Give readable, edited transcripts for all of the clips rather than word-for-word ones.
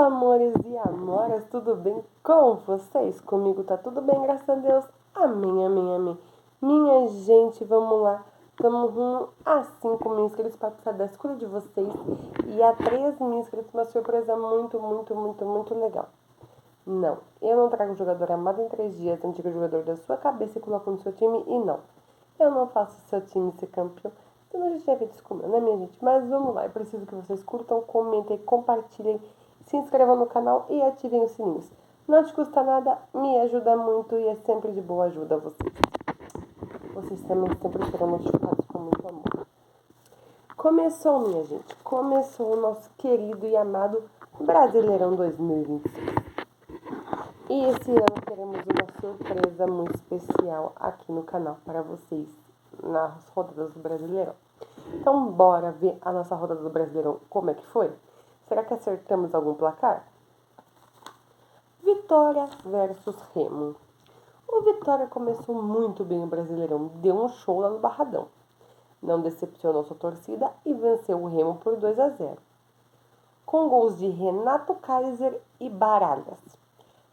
amores e amoras, tudo bem com vocês? Comigo tá tudo bem, graças a Deus. Amém, amém, amém. Minha gente, vamos lá. Estamos rumo a 5 mil inscritos para precisar da escolha de vocês. E a 3 mil inscritos, uma surpresa muito legal. Não, eu não trago o jogador amado em 3 dias, não tiro o jogador da sua cabeça e coloco no seu time. E não, eu não faço o seu time ser campeão. Então a gente já feito isso comigo, né, minha gente? Mas vamos lá, eu preciso que vocês curtam, comentem, compartilhem, se inscrevam no canal e ativem os sininhos. Não te custa nada, me ajuda muito e é sempre de boa ajuda a vocês. Vocês também sempre serão notificados com muito amor. Começou, minha gente, começou o nosso querido e amado Brasileirão 2026. E esse ano teremos uma surpresa muito especial aqui no canal para vocês, nas rodadas do Brasileirão. Então, bora ver a nossa rodada do Brasileirão, como é que foi? Será que acertamos algum placar? Vitória versus Remo. O Vitória começou muito bem o Brasileirão, deu um show lá no Barradão. Não decepcionou sua torcida e venceu o Remo por 2-0. Com gols de Renato Kaiser e Baralhas.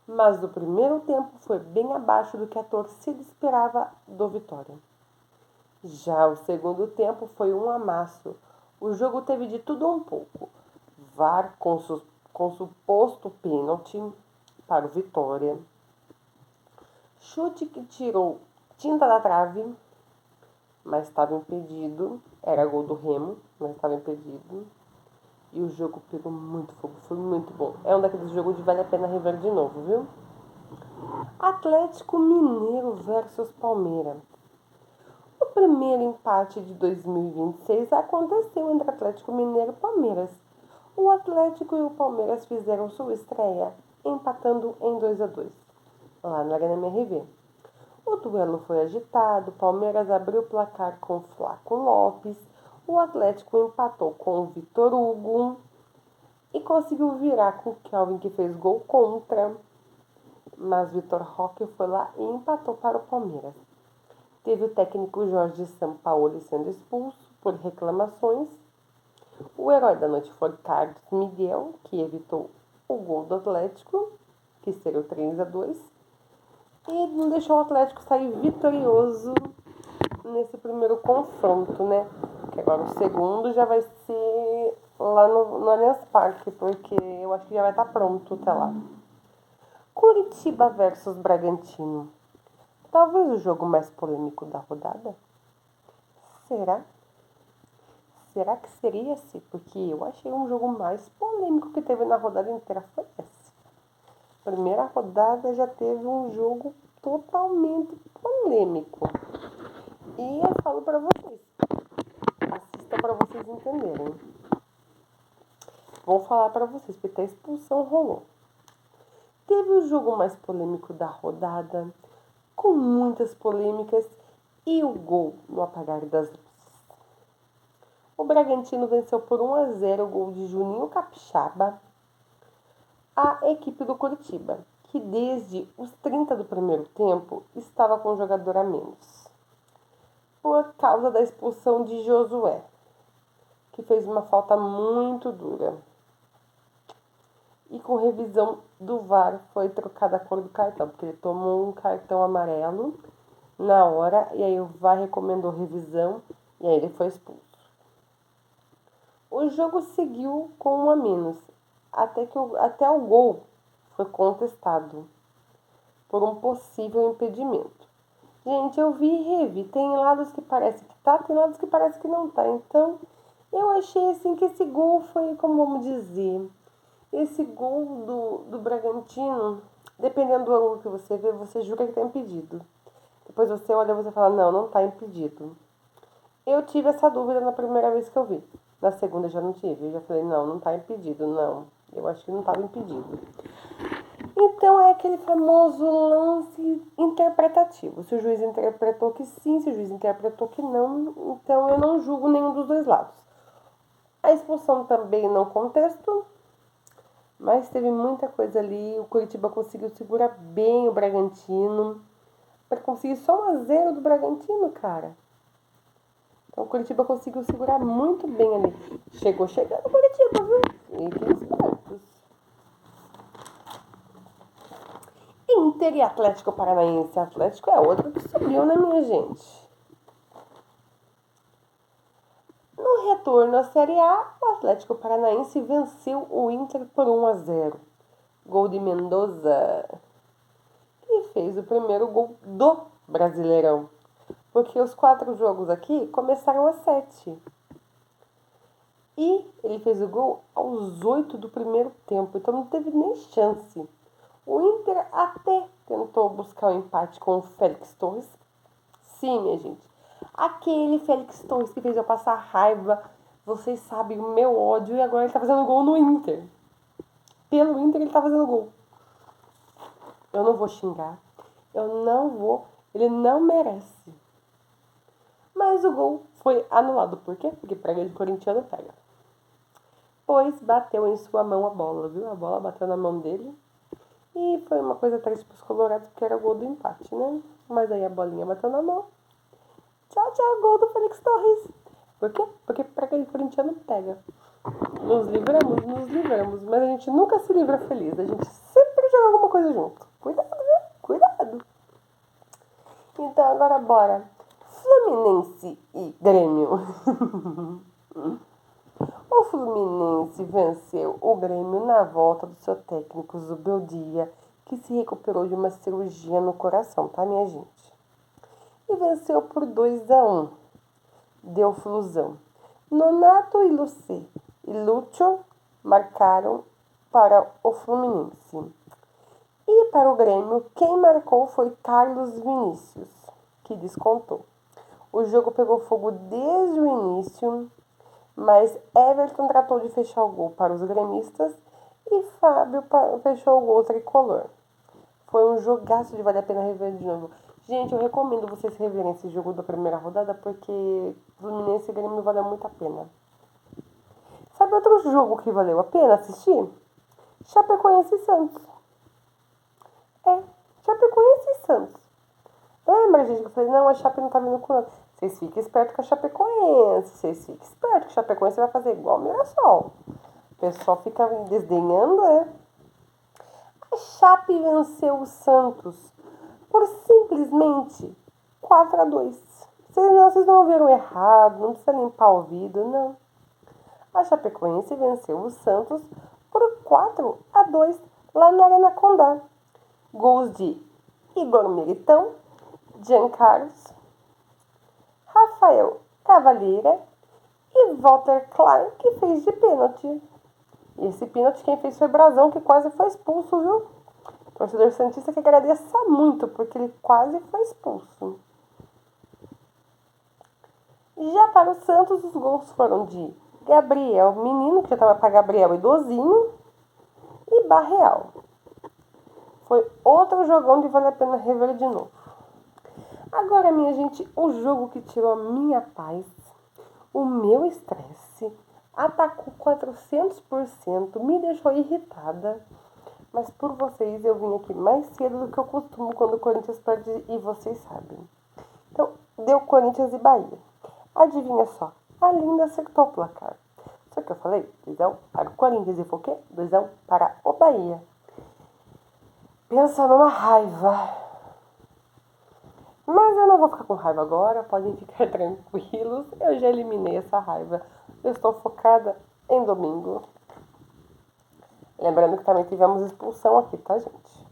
Mas no primeiro tempo foi bem abaixo do que a torcida esperava do Vitória. Já o segundo tempo foi um amasso. O jogo teve de tudo um pouco. VAR com suposto pênalti para o Vitória. Chute que tirou tinta da trave, mas estava impedido. Era gol do Remo, mas estava impedido. E o jogo pegou muito fogo, foi muito bom. É um daqueles jogos que vale a pena rever de novo, viu? Atlético Mineiro versus Palmeiras. O primeiro empate de 2026 aconteceu entre Atlético Mineiro e Palmeiras. O Atlético e o Palmeiras fizeram sua estreia, empatando em 2-2, lá na Arena MRV. O duelo foi agitado, Palmeiras abriu o placar com Flaco Lopes, o Atlético empatou com o Vitor Hugo e conseguiu virar com o Kelvin, que fez gol contra. Mas Vitor Roque foi lá e empatou para o Palmeiras. Teve o técnico Jorge Sampaoli sendo expulso por reclamações. O herói da noite foi Carlos Miguel, que evitou o gol do Atlético, que seria o 3-2. E não deixou o Atlético sair vitorioso nesse primeiro confronto, né? Que agora o segundo já vai ser lá no Allianz Parque, porque eu acho que já vai estar pronto até lá. Curitiba versus Bragantino. Talvez o jogo mais polêmico da rodada? Será? Será que seria esse? Porque eu achei um jogo mais polêmico que teve na rodada inteira foi esse. Primeira rodada já teve um jogo totalmente polêmico. E eu falo para vocês. Assistam para vocês entenderem. Vou falar para vocês, porque a expulsão rolou. Teve o jogo mais polêmico da rodada, com muitas polêmicas e o gol no apagar das luzes. O Bragantino venceu por 1-0 o gol de Juninho Capixaba, a equipe do Curitiba, que desde os 30 do primeiro tempo estava com um jogador a menos, por causa da expulsão de Josué, que fez uma falta muito dura. E com revisão do VAR foi trocada a cor do cartão, porque ele tomou um cartão amarelo na hora, e aí o VAR recomendou revisão, e aí ele foi expulso. O jogo seguiu com 1 a menos, até o gol foi contestado por um possível impedimento. Gente, eu vi e revi, tem lados que parece que tá, tem lados que parece que não tá. Então, eu achei assim que esse gol foi, como vamos dizer, esse gol do Bragantino, dependendo do ângulo que você vê, você julga que tá impedido. Depois você olha e você fala, não tá impedido. Eu tive essa dúvida na primeira vez que eu vi. Na segunda eu já não tive. Eu já falei, não tá impedido, não. Eu acho que não estava impedido. Então é aquele famoso lance interpretativo. Se o juiz interpretou que sim, se o juiz interpretou que não, então eu não julgo nenhum dos dois lados. A expulsão também não contesto, mas teve muita coisa ali. O Curitiba conseguiu segurar bem o Bragantino, para conseguir só 1-0 do Bragantino, cara. Então o Curitiba conseguiu segurar muito bem ali. Chegando o Curitiba, viu? Fiquem espertos. Inter e Atlético Paranaense. Atlético é outro que subiu, né, minha gente? No retorno à Série A, o Atlético Paranaense venceu o Inter por 1-0. Gol de Mendoza, que fez o primeiro gol do Brasileirão. Porque os 4 jogos aqui começaram às 7. E ele fez o gol aos 8 do primeiro tempo, então não teve nem chance. O Inter até tentou buscar o empate com o Félix Torres. Sim, minha gente. Aquele Félix Torres que fez eu passar raiva. Vocês sabem o meu ódio e agora ele tá fazendo gol no Inter. Pelo Inter ele tá fazendo gol. Eu não vou xingar. Eu não vou. Ele não merece. Mas o gol foi anulado. Por quê? Porque praga de corintiano pega. Pois bateu em sua mão a bola, viu? A bola bateu na mão dele. E foi uma coisa triste pros colorados, porque era o gol do empate, né? Mas aí a bolinha bateu na mão. Tchau, tchau, gol do Félix Torres. Por quê? Porque praga de corintiano pega. Nos livramos. Mas a gente nunca se livra feliz. A gente sempre joga alguma coisa junto. Cuidado, viu? Cuidado. Então agora bora. Fluminense e Grêmio. O Fluminense venceu o Grêmio na volta do seu técnico Zubeldia, que se recuperou de uma cirurgia no coração, tá, minha gente? E venceu por 2-1. Deu Flusão. Nonato e Lúcio marcaram para o Fluminense. E para o Grêmio, quem marcou foi Carlos Vinícius, que descontou. O jogo pegou fogo desde o início, mas Everton tratou de fechar o gol para os gremistas e Fábio fechou o gol tricolor. Foi um jogaço de vale a pena rever de novo. Gente, eu recomendo vocês reverem esse jogo da primeira rodada, porque Fluminense e Grêmio valeu muito a pena. Sabe outro jogo que valeu a pena assistir? Chapecoense e Santos. Chapecoense e Santos. Lembra, gente, que eu falei, não, a Chape não tá vindo com nada. Vocês fiquem espertos com a Chapecoense. Vocês fiquem espertos que a Chapecoense vai fazer igual o Mirassol. O pessoal fica desdenhando, A Chape venceu o Santos por simplesmente 4-2. Vocês não ouviram errado, não precisa limpar o ouvido, não. A Chapecoense venceu o Santos por 4-2 lá na Arena Condá. Gols de Igor Militão, Jean Carlos, Rafael Cavalheira e Walter Klein, que fez de pênalti. E esse pênalti quem fez foi Brazão, que quase foi expulso, viu? O torcedor santista que agradeça muito, porque ele quase foi expulso. Já para o Santos, os gols foram de Gabriel Menino, que já estava para Gabriel Idosinho, e Barreal. Foi outro jogão de vale a pena rever de novo. Agora, minha gente, o jogo que tirou a minha paz, o meu estresse, atacou 400%, me deixou irritada. Mas por vocês eu vim aqui mais cedo do que eu costumo quando o Corinthians perde e vocês sabem. Então, deu Corinthians e Bahia. Adivinha só, a Linda acertou o placar. Só que eu falei, 2-1 para o Corinthians e foi o quê? 2-1 para o Bahia. Pensa numa raiva. Mas eu não vou ficar com raiva agora, podem ficar tranquilos. Eu já eliminei essa raiva. Eu estou focada em domingo. Lembrando que também tivemos expulsão aqui, tá, gente?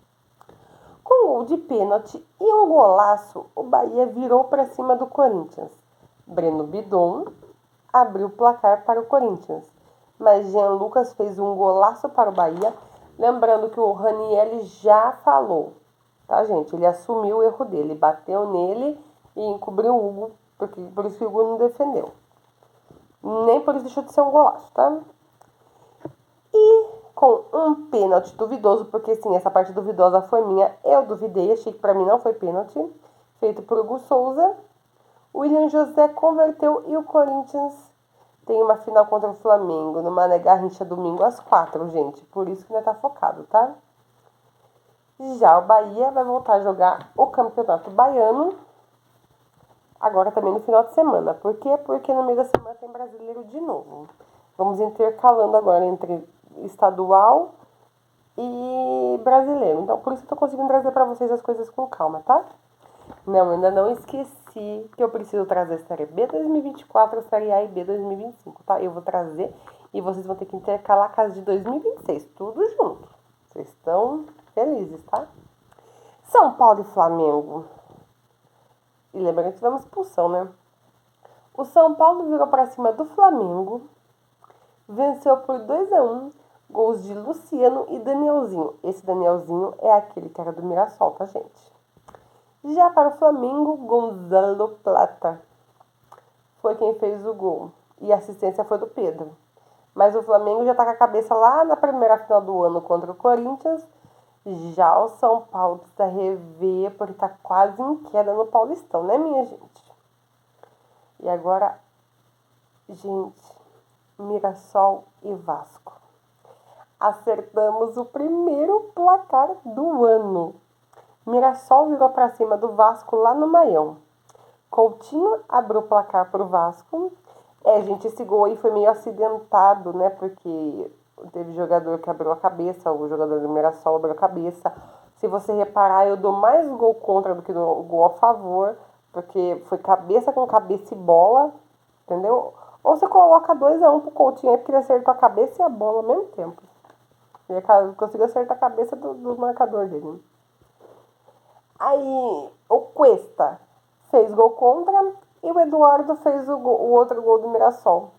Com um gol de pênalti e um golaço, o Bahia virou para cima do Corinthians. Breno Bidon abriu o placar para o Corinthians. Mas Jean Lucas fez um golaço para o Bahia. Lembrando que o Ranieri já falou, tá, gente? Ele assumiu o erro dele, bateu nele e encobriu o Hugo, porque por isso que o Hugo não defendeu. Nem por isso deixou de ser um golaço, tá? E com um pênalti duvidoso, porque sim, essa parte duvidosa foi minha, eu duvidei, achei que pra mim não foi pênalti, feito por Hugo Souza, o William José converteu e o Corinthians tem uma final contra o Flamengo, no Mané Garrincha, domingo às 4, gente. Por isso que ainda tá focado, tá? Já o Bahia vai voltar a jogar o Campeonato Baiano, agora também no final de semana. Por quê? Porque no meio da semana tem brasileiro de novo. Vamos intercalando agora entre estadual e Brasileiro. Então, por isso que eu tô conseguindo trazer pra vocês as coisas com calma, tá? Não, ainda não esqueci que eu preciso trazer Série B 2024, Série A e B 2025, tá? Eu vou trazer e vocês vão ter que intercalar a casa de 2026, tudo junto. Vocês estão felizes, tá? São Paulo e Flamengo. E lembrando que tivemos expulsão, né? O São Paulo virou pra cima do Flamengo, venceu por 2-1, gols de Luciano e Danielzinho. Esse Danielzinho é aquele que era do Mirassol, tá, gente? Já para o Flamengo, Gonzalo Plata foi quem fez o gol. E a assistência foi do Pedro. Mas o Flamengo já tá com a cabeça lá na primeira final do ano contra o Corinthians. Já o São Paulo precisa rever, porque tá quase em queda no Paulistão, né, minha gente? E agora, gente, Mirassol e Vasco. Acertamos o primeiro placar do ano. Mirassol virou para cima do Vasco lá no Maião. Coutinho abriu o placar pro Vasco. Gente, esse gol aí foi meio acidentado, né? Porque teve jogador que abriu a cabeça, o jogador do Mirassol abriu a cabeça. Se você reparar, eu dou mais gol contra do que gol a favor, porque foi cabeça com cabeça e bola, entendeu? Ou você coloca 2-1 pro Coutinho aí, porque ele acertou a cabeça e a bola ao mesmo tempo. Ele conseguiu acertar a cabeça do marcador dele. Aí o Cuesta fez gol contra e o Eduardo fez o outro gol do Mirassol.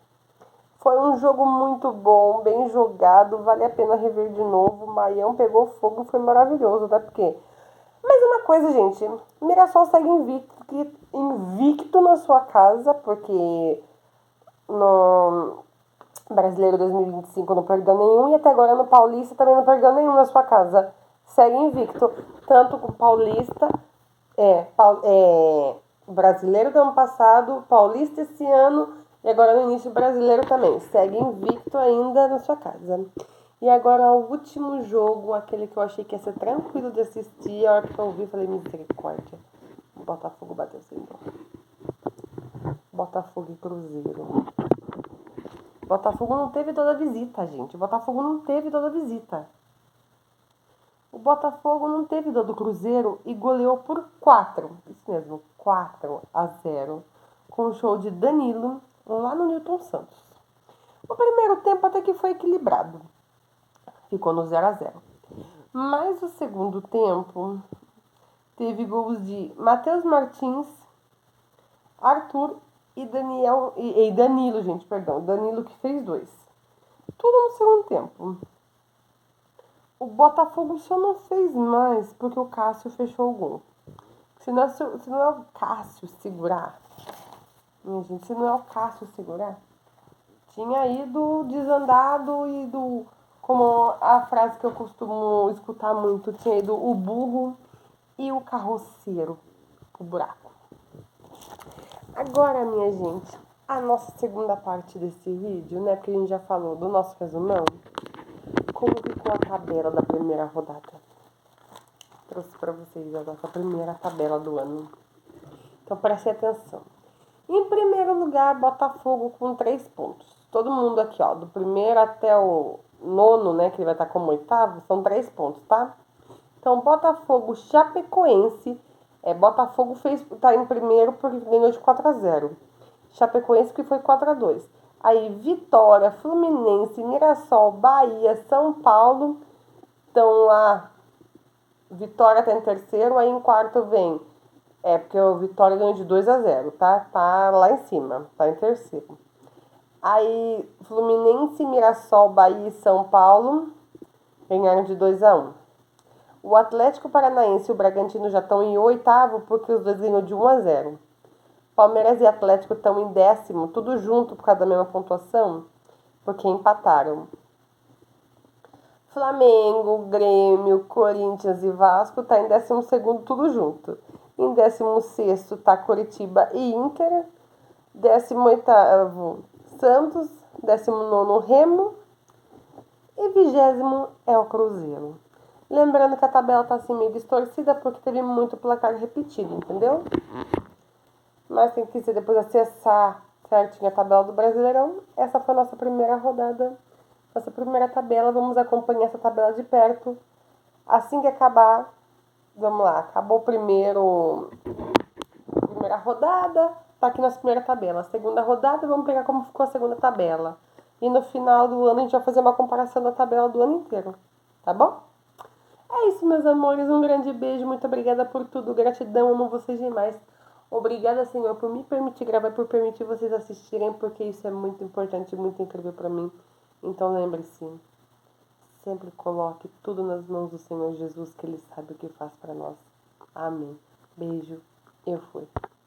Foi um jogo muito bom, bem jogado, vale a pena rever de novo. O Maião pegou fogo, foi maravilhoso, né? Porque... Mas uma coisa, gente, o Mirassol segue invicto na sua casa, porque no Brasileiro 2025 não perdeu nenhum e até agora no Paulista também não perdeu nenhum na sua casa. Segue invicto, tanto com o Paulista, Brasileiro do ano passado, Paulista esse ano e agora no início Brasileiro também. Segue invicto ainda na sua casa. E agora o último jogo, aquele que eu achei que ia ser tranquilo de assistir, a hora que eu ouvi, falei, misericórdia. O Botafogo bateu sem dó. Botafogo e Cruzeiro. Botafogo não teve toda a visita, gente. O Botafogo não teve toda a visita. O Botafogo não teve dor do Cruzeiro e goleou por 4. Isso mesmo, 4-0. Com o show de Danilo lá no Newton Santos. O primeiro tempo até que foi equilibrado. Ficou no 0-0. Mas o segundo tempo teve gols de Matheus Martins, Arthur e Danilo, gente, perdão. Danilo que fez 2. Tudo no segundo tempo. O Botafogo só não fez mais porque o Cássio fechou o gol. Se não é o Cássio segurar, minha gente, se não é o Cássio segurar, tinha ido desandado e como a frase que eu costumo escutar muito, tinha ido o burro e o carroceiro pro buraco. Agora, minha gente, a nossa segunda parte desse vídeo, né, porque a gente já falou do nosso resumão, como ficou a tabela da primeira rodada. Trouxe pra vocês a nossa primeira tabela do ano. Então, prestem atenção. Em primeiro lugar, Botafogo com 3 pontos. Todo mundo aqui, ó, do primeiro até o nono, né, que ele vai estar como oitavo, são 3 pontos, tá? Então, Botafogo, Chapecoense. Botafogo tá em primeiro porque ganhou de 4-0. Chapecoense que foi 4-2. Aí, Vitória, Fluminense, Mirassol, Bahia, São Paulo estão lá. Vitória tá em terceiro, aí em quarto vem. Porque o Vitória ganhou de 2-0, tá? Tá lá em cima, tá em terceiro. Aí, Fluminense, Mirassol, Bahia e São Paulo ganharam de 2-1. O Atlético Paranaense e o Bragantino já estão em oitavo, porque os dois ganham de 1-0. Palmeiras e Atlético estão em décimo, tudo junto por causa da mesma pontuação, porque empataram. Flamengo, Grêmio, Corinthians e Vasco tá em 12º, tudo junto. Em 16º tá Coritiba e Inter. 18º Santos. 19º Remo. E 20º é o Cruzeiro. Lembrando que a tabela tá assim meio distorcida porque teve muito placar repetido, entendeu? Mas quem quiser depois acessar certinho a tabela do Brasileirão, essa foi a nossa primeira rodada nossa primeira tabela. Vamos acompanhar essa tabela de perto. Assim que acabar, vamos lá, acabou a primeira rodada, tá aqui na primeira tabela. A segunda rodada, vamos pegar como ficou a segunda tabela. E no final do ano a gente vai fazer uma comparação da tabela do ano inteiro, tá bom? É isso, meus amores. Um grande beijo. Muito obrigada por tudo. Gratidão. Amo vocês demais. Obrigada, Senhor, por me permitir gravar, por permitir vocês assistirem, porque isso é muito importante, muito incrível para mim. Então lembre-se, sempre coloque tudo nas mãos do Senhor Jesus, que Ele sabe o que faz para nós. Amém. Beijo. Eu fui.